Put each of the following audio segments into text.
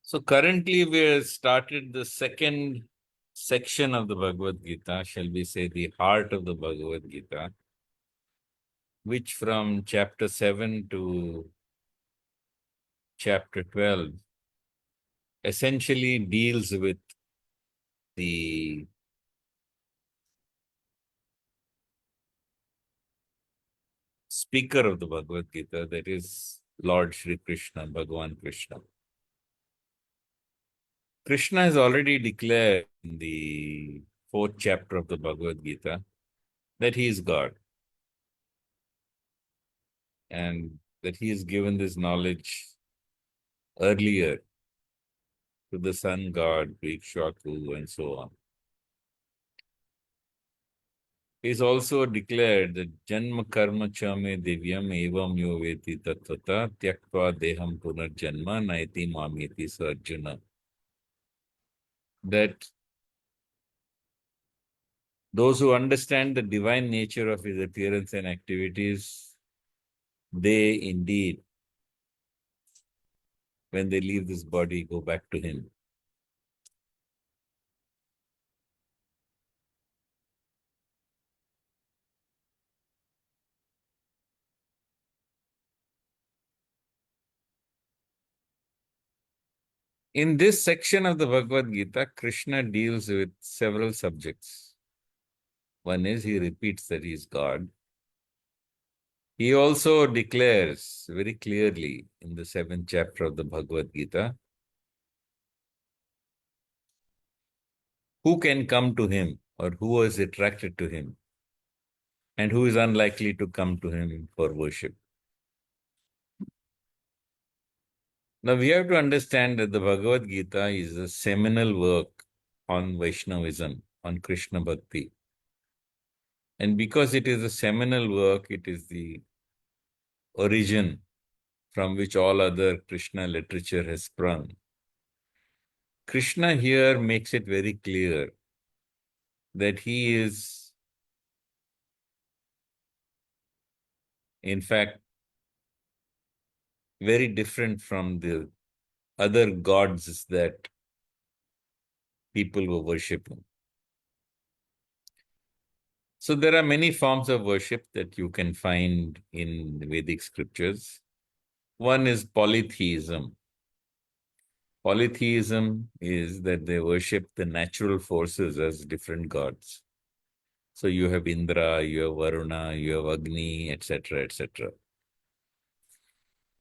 So currently we have started the second section of the Bhagavad-Gita, shall we say the heart of the Bhagavad-Gita, which from chapter 7 to chapter 12 essentially deals with the speaker of the Bhagavad-Gita, that is Lord Shri Krishna, Bhagavan Krishna. Krishna has already declared in the fourth chapter of the Bhagavad-Gita that he is God and that he has given this knowledge earlier to the sun god, to Ikshvaku, and so on. He's also declared that Janma Karma Chame Divyam Evam Yo Veti Tattvata Tyaktva Deham Punarjanma Naiti Mamiti Sarjuna. That those who understand the divine nature of his appearance and activities, they indeed, when they leave this body, go back to him. In this section of the Bhagavad Gita, Krishna deals with several subjects. One is he repeats that he is God. He also declares very clearly in the seventh chapter of the Bhagavad Gita who can come to him or who is attracted to him and who is unlikely to come to him for worship. Now we have to understand that the Bhagavad Gita is a seminal work on Vaishnavism, on Krishna Bhakti. And because it is a seminal work, it is the origin from which all other Krishna literature has sprung. Krishna here makes it very clear that he is, in fact, very different from the other gods that people were worshipping. So there are many forms of worship that you can find in Vedic scriptures. One is polytheism. Polytheism is that they worship the natural forces as different gods. So you have Indra, you have Varuna, you have Agni, etc., etc.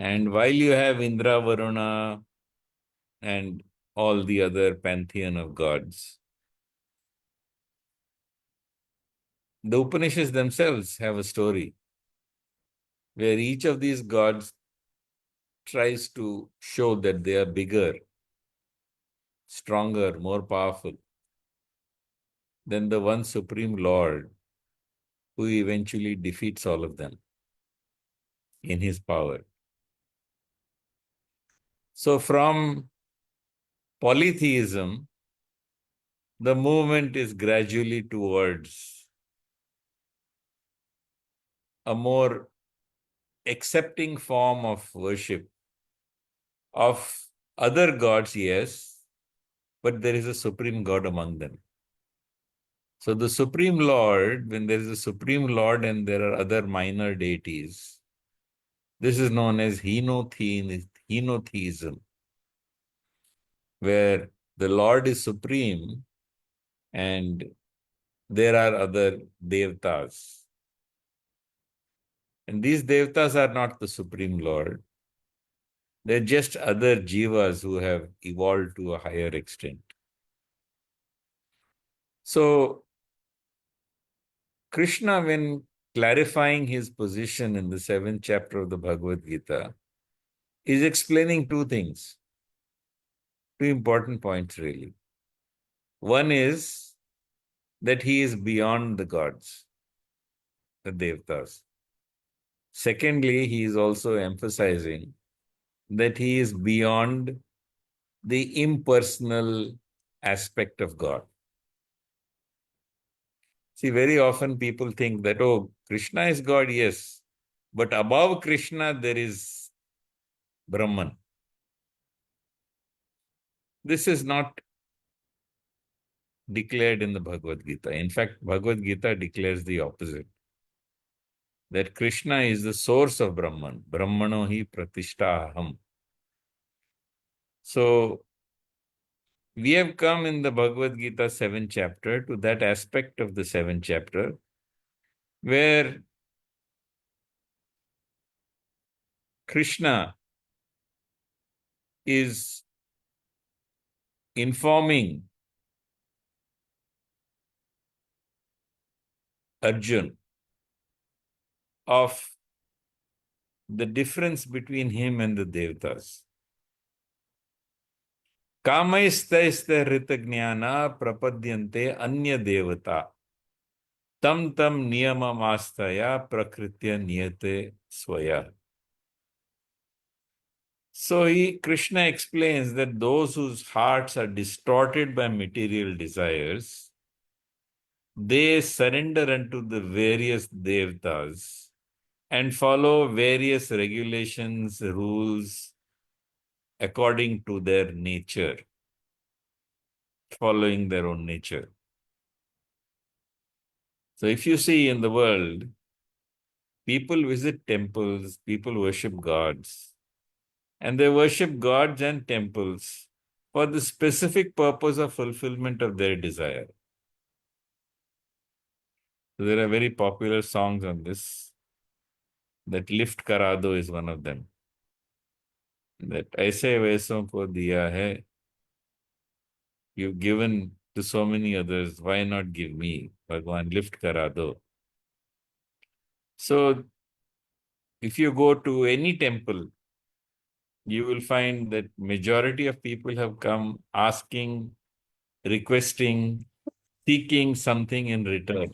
And while you have Indra, Varuna, and all the other pantheon of gods, the Upanishads themselves have a story where each of these gods tries to show that they are bigger, stronger, more powerful than the one Supreme Lord who eventually defeats all of them in his power. So from polytheism, the movement is gradually towards a more accepting form of worship of other gods, yes, but there is a supreme God among them. So the Supreme Lord, when there is a Supreme Lord and there are other minor deities, this is known as henotheism, where the Lord is supreme and there are other devtas. And these devtas are not the Supreme Lord. They're just other jivas who have evolved to a higher extent. So Krishna, when clarifying his position in the seventh chapter of the Bhagavad Gita, is explaining two things, two important points really. One is that he is beyond the gods, the devtas. Secondly, he is also emphasizing that he is beyond the impersonal aspect of God. See, very often people think that, oh, Krishna is God, yes, but above Krishna there is Brahman. This is not declared in the Bhagavad-Gita. In fact, Bhagavad-Gita declares the opposite, that Krishna is the source of Brahman. Brahmano hi pratishtaham. So, we have come in the Bhagavad-Gita 7th chapter to that aspect of the 7th chapter where Krishna is informing Arjun of the difference between him and the Devatas. Kamaisthaistha ritagnyana prapadyante anya devata tam tam niyamamastaya prakritya niyate swaya. So Krishna explains that those whose hearts are distorted by material desires, they surrender unto the various devatas and follow various regulations, rules according to their nature, following their own nature. So if you see in the world, people visit temples, people worship gods, and they worship gods and temples for the specific purpose of fulfillment of their desire. So there are very popular songs on this. That lift karado is one of them. That aise vaison ko diya hai, you've given to so many others, why not give me? Bhagwan, lift karado. So if you go to any temple, you will find that majority of people have come asking, requesting, seeking something in return.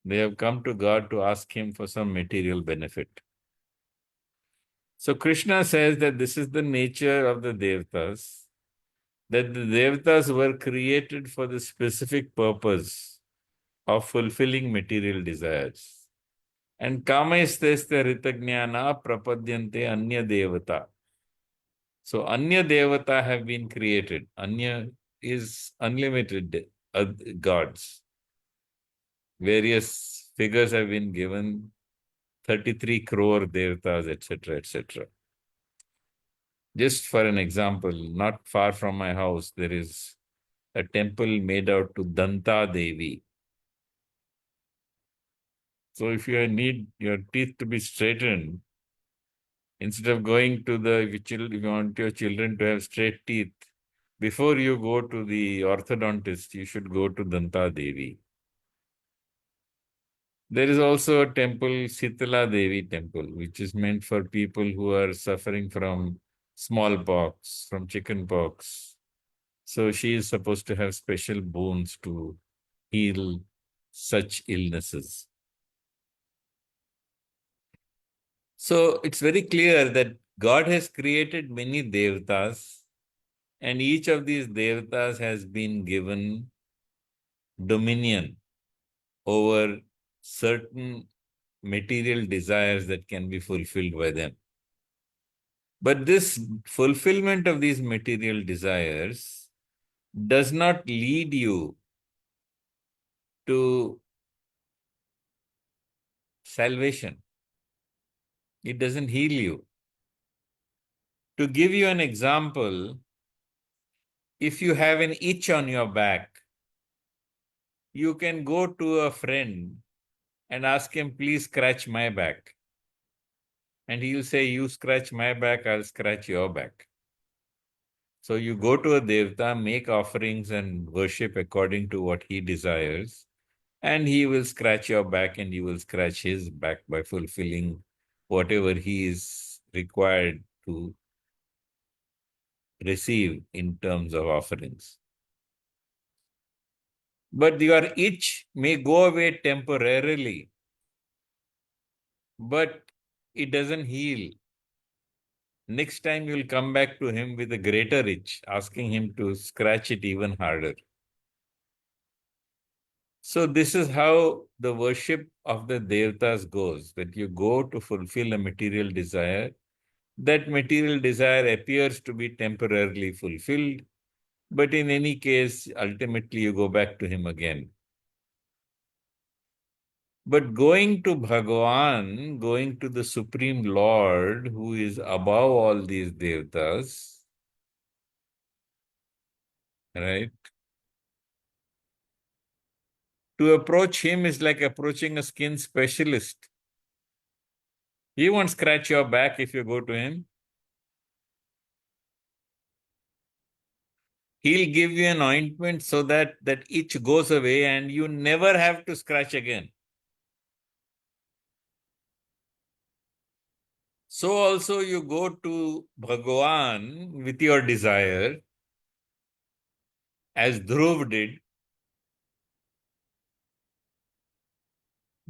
They have come to God to ask him for some material benefit. So Krishna says that this is the nature of the Devatas, that the Devatas were created for the specific purpose of fulfilling material desires. And kamaistesya ritagnyana prapadyante anya devata. So Anya Devata have been created. Anya is unlimited gods. Various figures have been given, 33 crore Devatas, etc., etc. Just for an example, not far from my house, there is a temple made out to Danta Devi. So if you need your teeth to be straightened, instead of going to if you want your children to have straight teeth, before you go to the orthodontist, you should go to Danta Devi. There is also a temple, Sitala Devi temple, which is meant for people who are suffering from smallpox, from chickenpox. So she is supposed to have special boons to heal such illnesses. So it's very clear that God has created many devatas, and each of these devatas has been given dominion over certain material desires that can be fulfilled by them. But this fulfillment of these material desires does not lead you to salvation. It doesn't heal you. To give you an example, if you have an itch on your back, you can go to a friend and ask him, please scratch my back. And he'll say, you scratch my back, I'll scratch your back. So you go to a devta, make offerings and worship according to what he desires, and he will scratch your back and you will scratch his back by fulfilling whatever he is required to receive in terms of offerings. But your itch may go away temporarily, but it doesn't heal. Next time you'll come back to him with a greater itch, asking him to scratch it even harder. So this is how the worship of the devatas goes, that you go to fulfill a material desire, that material desire appears to be temporarily fulfilled, but in any case, ultimately you go back to him again. But going to Bhagavan, going to the Supreme Lord, who is above all these devatas, right? To approach him is like approaching a skin specialist. He won't scratch your back if you go to him. He'll give you an ointment so that that itch goes away and you never have to scratch again. So also you go to Bhagavan with your desire, as Dhruv did.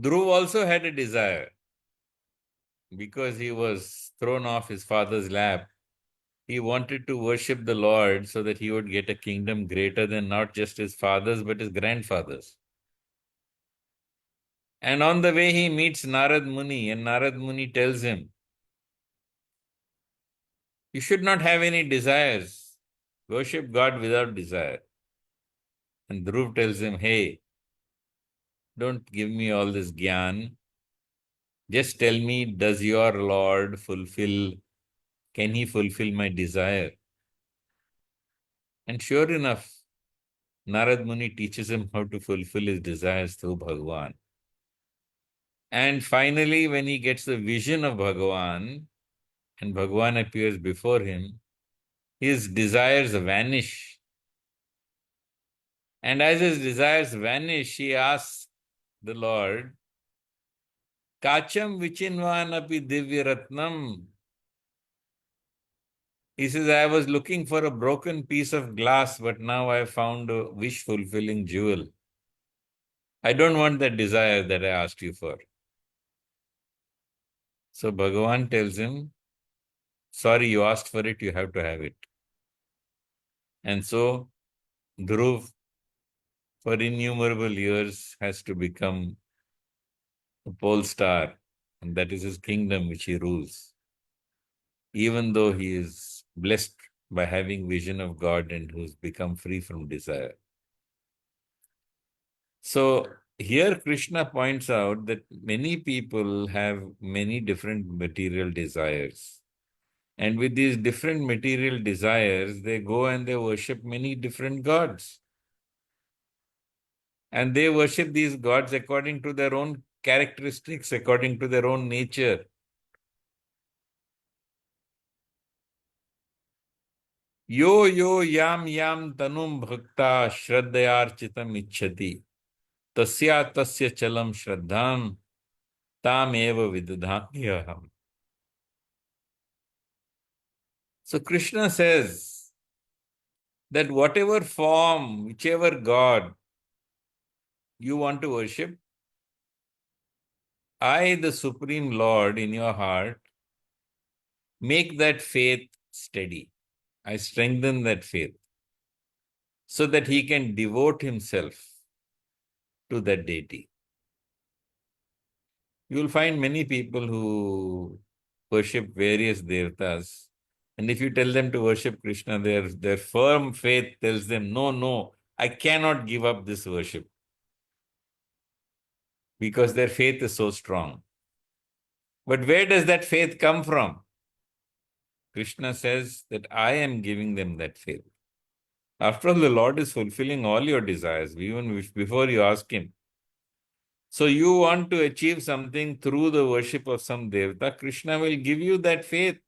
Dhruv also had a desire because he was thrown off his father's lap. He wanted to worship the Lord so that he would get a kingdom greater than not just his father's but his grandfather's. And on the way he meets Narad Muni, and Narad Muni tells him, you should not have any desires. Worship God without desire. And Dhruv tells him, hey, don't give me all this gyan. Just tell me, does your Lord can he fulfill my desire? And sure enough, Narad Muni teaches him how to fulfill his desires through Bhagavan. And finally, when he gets the vision of Bhagavan, and Bhagavan appears before him, his desires vanish. And as his desires vanish, he asks the Lord, Kacham vichinvan api divyaratnam. He says, I was looking for a broken piece of glass, but now I found a wish-fulfilling jewel. I don't want that desire that I asked you for. So Bhagavan tells him, sorry, you asked for it, you have to have it. And so Dhruv, for innumerable years, has to become a pole star, and that is his kingdom which he rules, even though he is blessed by having vision of God and who's become free from desire. So here Krishna points out that many people have many different material desires. And with these different material desires, they go and they worship many different gods. And they worship these gods according to their own characteristics, according to their own nature. Yo yo yam yam tanum bhakta shraddhayarchitam ichhati tasya tasya chalam shraddham tam eva vidadhamyaham. So Krishna says that whatever form, whichever God you want to worship, I, the Supreme Lord in your heart, make that faith steady. I strengthen that faith so that he can devote himself to that deity. You will find many people who worship various devatas, and if you tell them to worship Krishna, their firm faith tells them, no, no, I cannot give up this worship because their faith is so strong. But where does that faith come from? Krishna says that I am giving them that faith. After all, the Lord is fulfilling all your desires, even before you ask Him. So you want to achieve something through the worship of some devata, Krishna will give you that faith.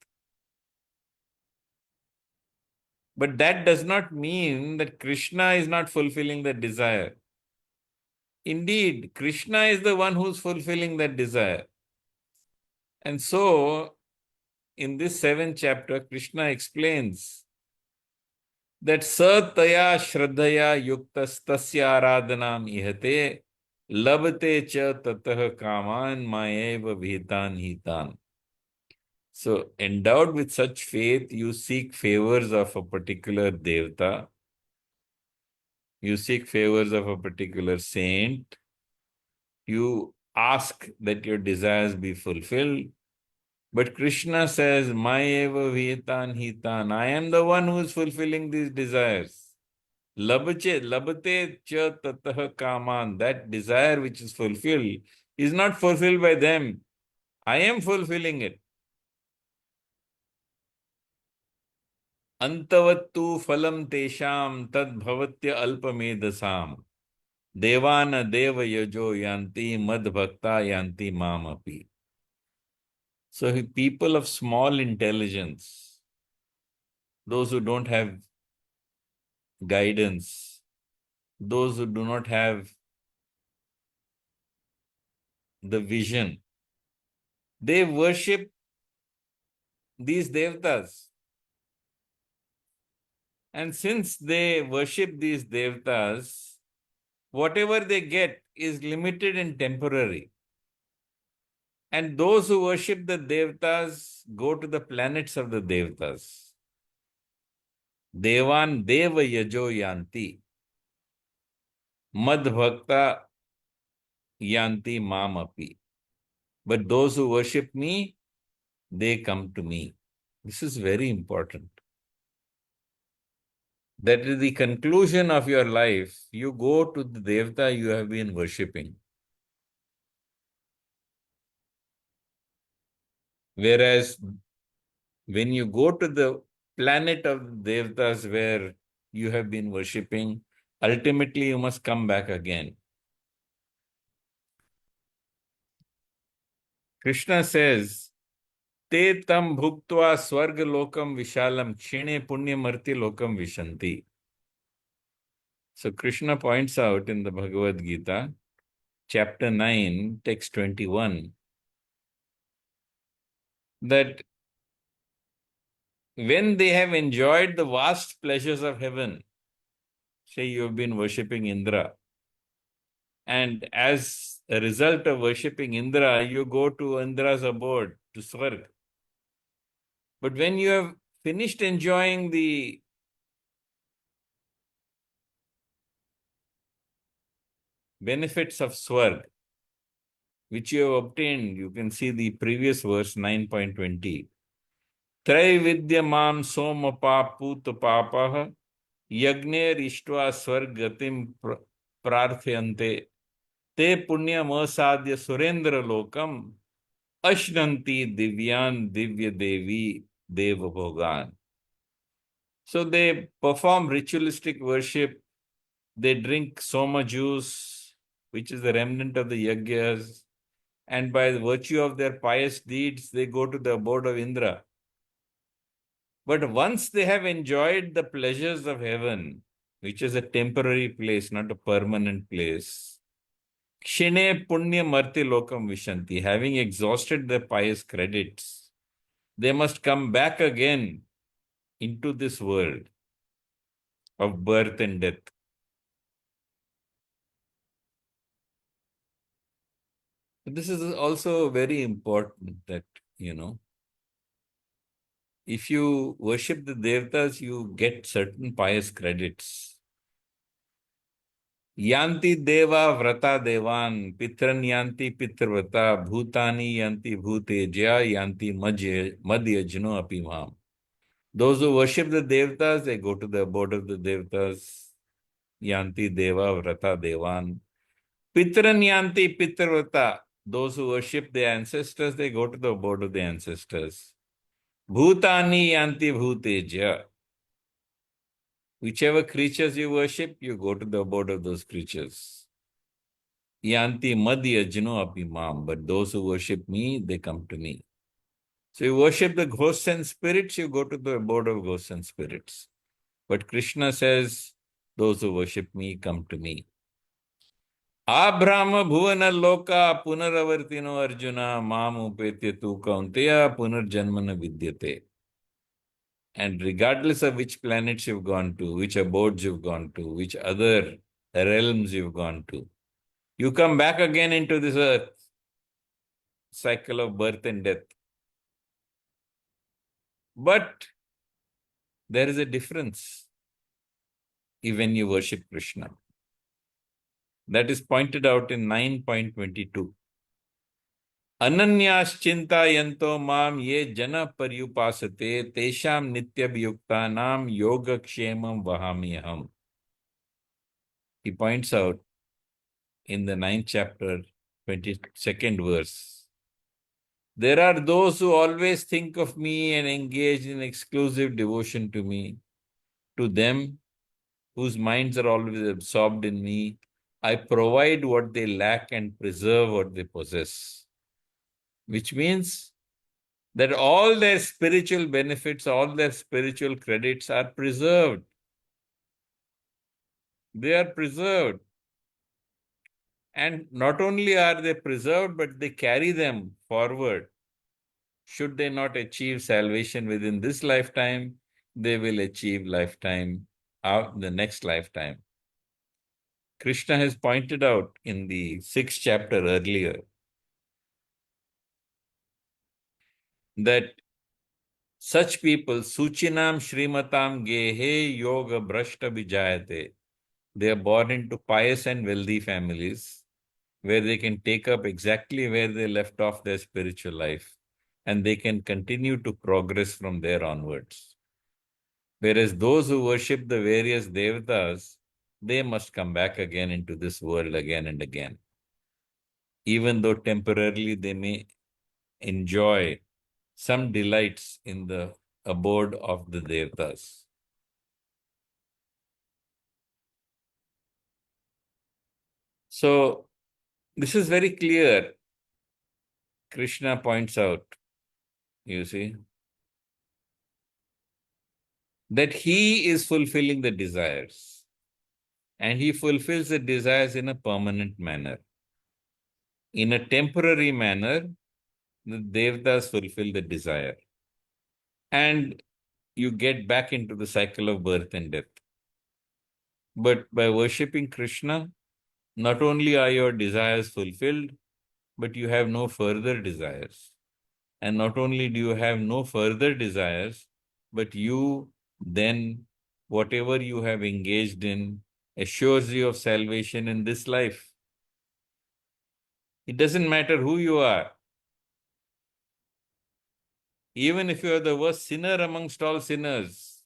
But that does not mean that Krishna is not fulfilling that desire. Indeed, Krishna is the one who's fulfilling that desire. And so, in this 7th chapter, Krishna explains that sataya shraddhaya yuktastasya aradhanam ihate labate cha tatah kaman mayeva vihitan hitan. So, endowed with such faith, you seek favors of a particular devata, you seek favors of a particular saint, you ask that your desires be fulfilled, But Krishna says, Mayeva Vitan Hitan. I am the one who is fulfilling these desires. Labate cha tatah kaman. That desire which is fulfilled is not fulfilled by them. I am fulfilling it. Antavattu phalam tesham tad bhavatya alpamedasam. Devana deva yajo yanti mad bhakta yanti mamapi. So people of small intelligence, those who don't have guidance, those who do not have the vision, they worship these devatas. And since they worship these devatas, whatever they get is limited and temporary. And those who worship the devatas go to the planets of the devatas. Devan deva yajo yanti. Mad bhakta yanti mamapi. But those who worship me, they come to me. This is very important. That is the conclusion of your life. You go to the devata you have been worshipping. Whereas when you go to the planet of devatas where you have been worshipping, ultimately you must come back again. Krishna says, Te tam bhuktva swarga lokam vishalam kshine punyamarti lokam vishanti. So Krishna points out in the Bhagavad-Gita, chapter 9, text 21, that when they have enjoyed the vast pleasures of heaven, say you have been worshipping Indra, and as a result of worshipping Indra, you go to Indra's abode, to Swarg. But when you have finished enjoying the benefits of Swarg, which you have obtained, you can see the previous verse 9.20. Traividyamam somapa putapapah yagner ishtva swargatim prarthayante te punyam asadya surendra lokam ashnanti divyan divya devi deva bhogan. So they perform ritualistic worship. They drink soma juice, which is the remnant of the yagyas. And by the virtue of their pious deeds, they go to the abode of Indra. But once they have enjoyed the pleasures of heaven, which is a temporary place, not a permanent place, Kshine Punya Marti Lokam Vishanti, having exhausted their pious credits, they must come back again into this world of birth and death. This is also very important that, if you worship the devatas, you get certain pious credits. Yanti deva vrata devan, pitran yanti pitrvrata, bhutani yanti bhuteja, yanti madhyajno apimam. Those who worship the devatas, they go to the abode of the devatas. Yanti deva vrata devan. Pitran yanti pitrvrata. Those who worship the ancestors, they go to the abode of the ancestors. Bhutani yanti bhuteja. Whichever creatures you worship, you go to the abode of those creatures. Yanti madhyajno apimam. But those who worship me, they come to me. So you worship the ghosts and spirits, you go to the abode of ghosts and spirits. But Krishna says, those who worship me come to me. Abrahma bhuvana loka punaravartino arjuna mam upetya tu kaunteya punarjanmana vidyate. And regardless of which planets you've gone to, which abodes you've gone to, which other realms you've gone to, you come back again into this earth cycle of birth and death. But there is a difference when you worship Krishna. That is pointed out in 9.22. Ananyaschintayanto mam ye jana paryupasate tesham nityabhyuktanam yogakshemam vahamyaham. He points out in the 9th chapter, 22nd verse. There are those who always think of me and engage in exclusive devotion to me. To them, whose minds are always absorbed in me, I provide what they lack and preserve what they possess. Which means that all their spiritual benefits, all their spiritual credits are preserved. They are preserved. And not only are they preserved, but they carry them forward. Should they not achieve salvation within this lifetime, they will achieve lifetime out the next lifetime. Krishna has pointed out in the 6th chapter earlier that such people, Suchinam Shrimatam Gehe Yoga Brashta Vijayate, they are born into pious and wealthy families where they can take up exactly where they left off their spiritual life and they can continue to progress from there onwards. Whereas those who worship the various devatas, they must come back again into this world again and again. Even though temporarily they may enjoy some delights in the abode of the devatas. So, this is very clear. Krishna points out, you see, that he is fulfilling the desires and he fulfills the desires in a permanent manner. In a temporary manner, the devatas fulfill the desire and you get back into the cycle of birth and death. But by worshipping Krishna, not only are your desires fulfilled, but you have no further desires. And not only do you have no further desires, but you then, whatever you have engaged in, assures you of salvation in this life. It doesn't matter who you are. Even if you are the worst sinner amongst all sinners,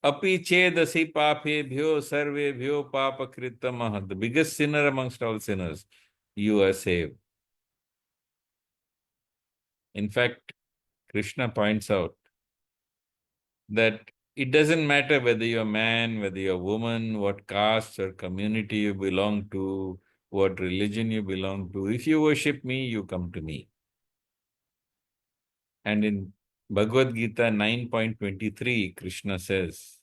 api chedasi papebhyo sarvebhyo papakritamah, the biggest sinner amongst all sinners, you are saved. In fact, Krishna points out that it doesn't matter whether you're a man, whether you're a woman, what caste or community you belong to, what religion you belong to. If you worship me, you come to me. And in Bhagavad-Geeta 9.23, Krishna says,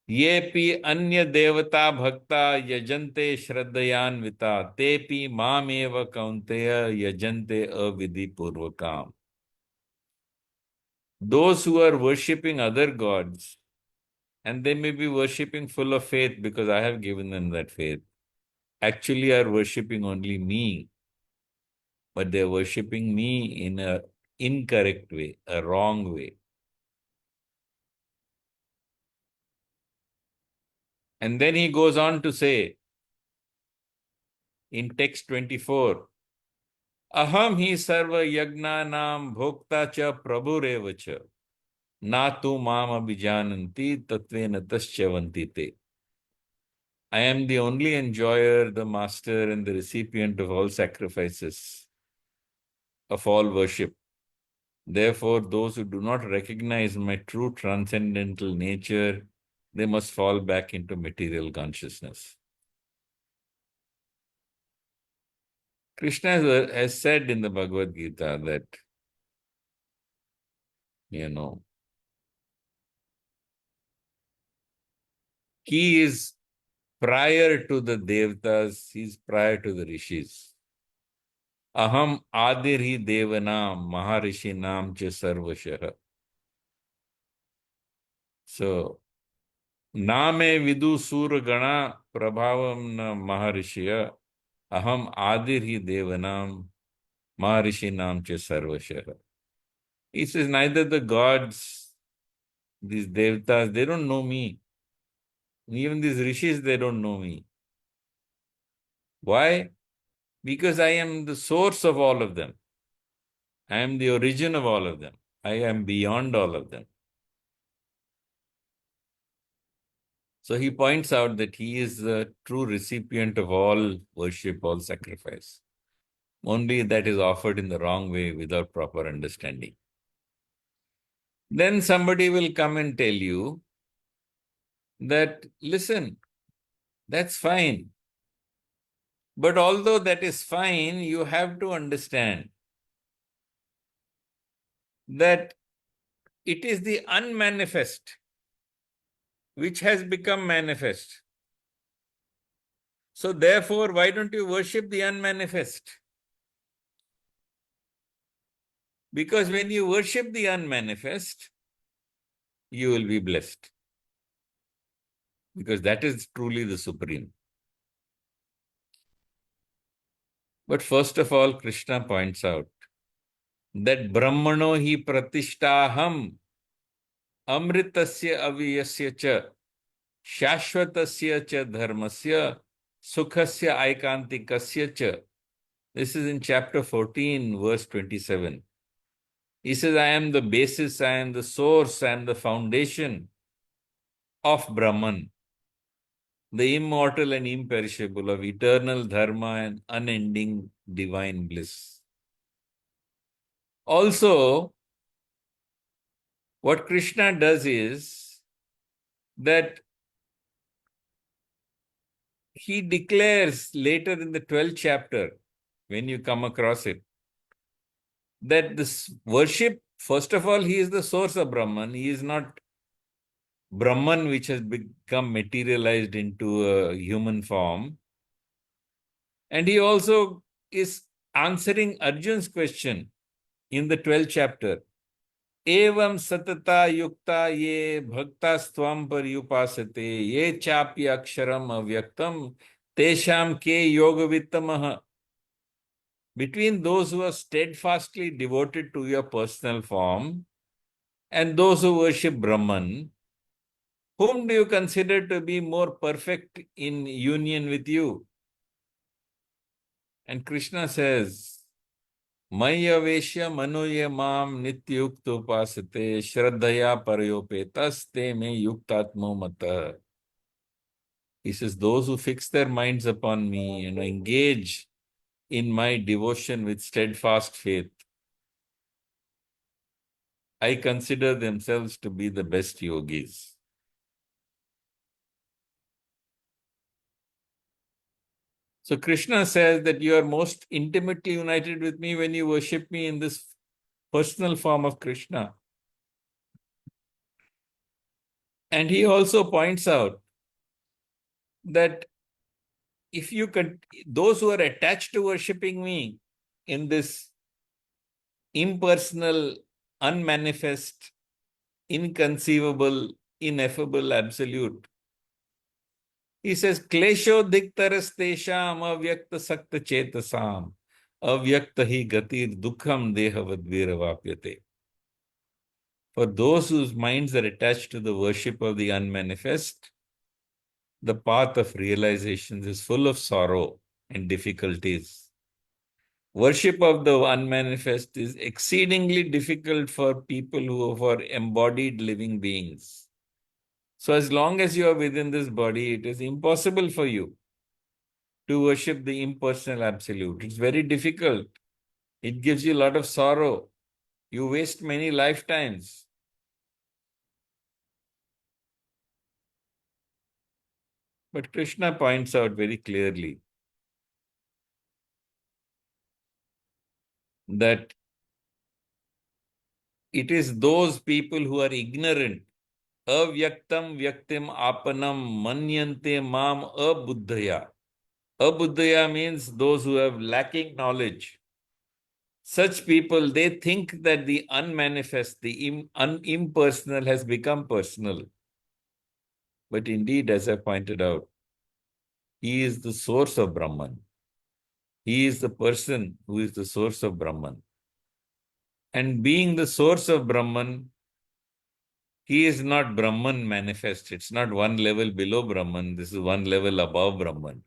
Yepi anya devata bhakta yajante shraddhayanvita tepi mameva kaunteya yajante avidhi purvakam. Those who are worshipping other gods, and they may be worshipping full of faith because I have given them that faith, actually are worshipping only me, but they're worshipping me in a incorrect way, a wrong way. And then he goes on to say in text 24, Aham hi sarva yagna nam bhokta cha prabhureva cha na tu mam abhijananti tatvena taschavanti te. I am the only enjoyer, the master, and the recipient of all sacrifices, of all worship. Therefore, those who do not recognize my true transcendental nature, they must fall back into material consciousness. Krishna has said in the Bhagavad-Gita that, he is prior to the Devatas, he is prior to the Rishis. Aham adirhi devanam maharishi nam cha sarvashah. So, Name vidu sura gana prabhavam na maharishya aham adirhi devanam maharishi nam cha sarvashah. He says, neither the gods, these devatas, they don't know me. Even these rishis, they don't know me. Why? Because I am the source of all of them. I am the origin of all of them. I am beyond all of them. So he points out that he is the true recipient of all worship, all sacrifice. Only that is offered in the wrong way without proper understanding. Then somebody will come and tell you that, listen, that's fine. But although that is fine, you have to understand that it is the unmanifest which has become manifest. So therefore, why don't you worship the unmanifest? Because when you worship the unmanifest, you will be blessed. Because that is truly the supreme. But first of all, Krishna points out that Brahmano hi pratishtaham amritasya aviyasya cha shashvatasya cha dharmasya sukhasya aikantikasya cha. This is in chapter 14, verse 27. He says, I am the basis, I am the source, I am the foundation of Brahman, the immortal and imperishable, of eternal dharma and unending divine bliss. Also, what Krishna does is that he declares later in the 12th chapter, when you come across it, that this worship, first of all, he is the source of Brahman. He is not Brahman which has become materialized into a human form. And he also is answering Arjun's question in the 12th chapter. Evam satata yukta ye bhakta stvam paryupasate ye chapya aksharam avyaktam tesham ke yoga vittamaha. Between those who are steadfastly devoted to your personal form and those who worship Brahman, whom do you consider to be more perfect in union with you? And Krishna says, Mayaveshya manoye mam nityukta upasate shraddhaya parayopetas te me yuktatmo mata. He says, those who fix their minds upon me and engage in my devotion with steadfast faith, I consider themselves to be the best yogis. So Krishna says that you are most intimately united with me when you worship me in this personal form of Krishna. And he also points out that if you could, those who are attached to worshipping me in this impersonal, unmanifest, inconceivable, ineffable absolute, he says, Klesho diktarastesham avyakta sakta chetasam avyakta hi gatir dukham dehavadviravapyate. For those whose minds are attached to the worship of the unmanifest, the path of realization is full of sorrow and difficulties. Worship of the unmanifest is exceedingly difficult for people who are for embodied living beings. So as long as you are within this body, it is impossible for you to worship the impersonal absolute. It's very difficult. It gives you a lot of sorrow. You waste many lifetimes. But Krishna points out very clearly that it is those people who are ignorant, avyaktam vyaktim apanam manyante mam abuddhaya. Abuddhaya means those who have lacking knowledge. Such people, they think that the unmanifest, the impersonal has become personal. But indeed, as I pointed out, he is the source of Brahman. He is the person who is the source of Brahman. And being the source of Brahman, he is not Brahman manifest. It's not one level below Brahman. This is one level above Brahman.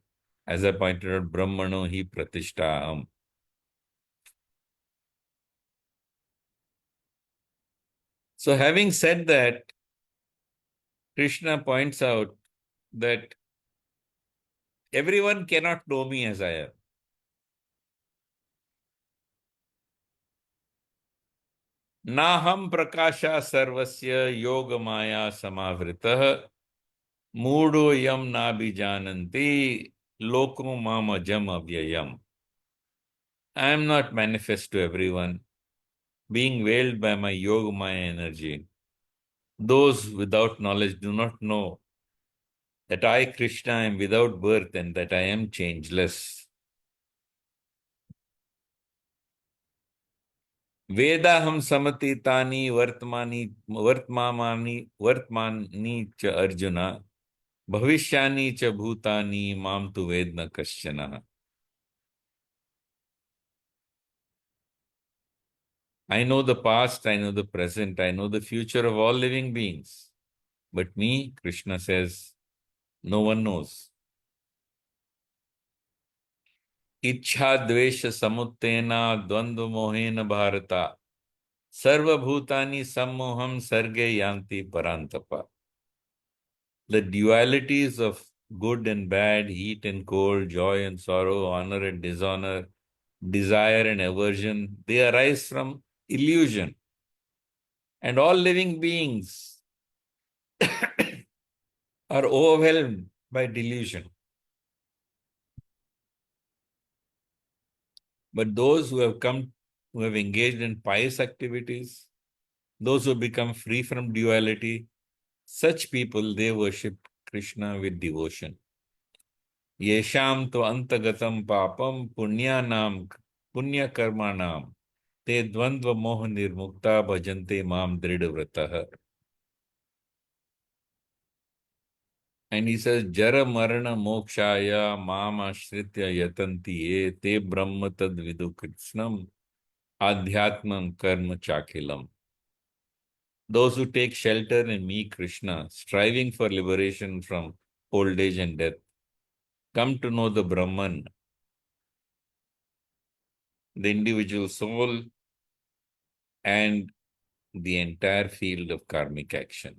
As I pointed out, Brahmano hi pratishtaham. So having said that, Krishna points out that everyone cannot know me as I am. Naham prakasha sarvasya yoga maya samavritah moodo yam nabijananti lokum mamajam avyayam. I am not manifest to everyone, being veiled by my yoga maya energy. Those without knowledge do not know that I, Krishna, am without birth and that I am changeless. Vedaham samatitani vartmani cha Arjuna bhavishyani cha bhutani mam tu vedna kasyana. I know the past, I know the present, I know the future of all living beings. But me, Krishna says, no one knows. Ichha dvesha samuttena dvandva mohena bharata sarva bhutani sammoham sarge yanti parantapa. The dualities of good and bad, heat and cold, joy and sorrow, honor and dishonor, desire and aversion, they arise from illusion. And all living beings are overwhelmed by delusion. But those who have engaged in pious activities, those who become free from duality, such people, they worship Krishna with devotion. Yesham to antagatam papam punya karmanam te dvandva moha nirmukta bhajante mam dridavratah. And he says, Jara marana mokshaya mam ashritya yatanti ye te brahma tad vidu krishnam adhyatmam karma chakilam. Those who take shelter in me, Krishna, striving for liberation from old age and death, come to know the Brahman, the individual soul, and the entire field of karmic action.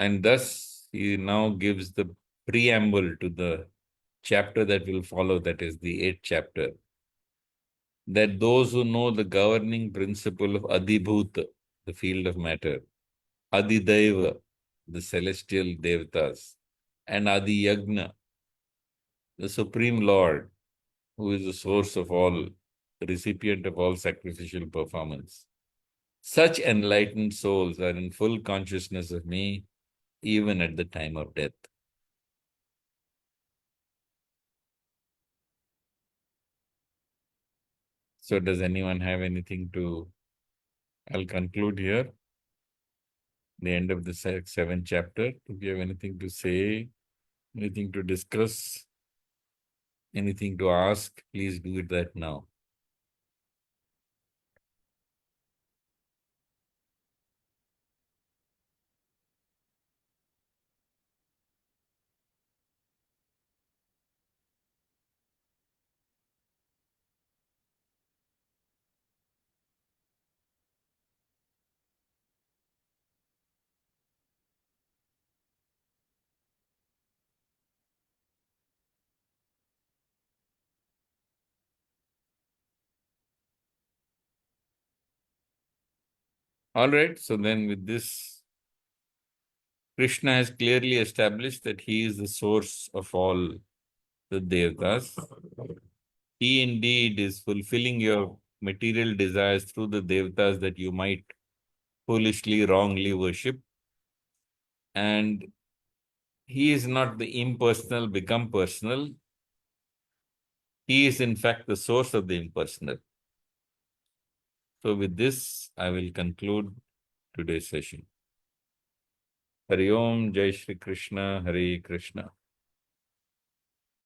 And thus, he now gives the preamble to the chapter that will follow, that is the 8th chapter, that those who know the governing principle of Adhibhuta, the field of matter, Adidaiva, the celestial devatas, and Adiyagna, the Supreme Lord, who is the source of all, the recipient of all sacrificial performance. Such enlightened souls are in full consciousness of me, even at the time of death. So does anyone have anything to... I'll conclude here, the end of the 7th chapter. If you have anything to say, anything to discuss, anything to ask, please do it that now. All right, so then with this, Krishna has clearly established that he is the source of all the Devatas. He indeed is fulfilling your material desires through the Devatas that you might foolishly, wrongly worship. And he is not the impersonal become personal. He is in fact the source of the impersonal. So with this, I will conclude today's session. Hari Om, Jai Shri Krishna, Hare Krishna.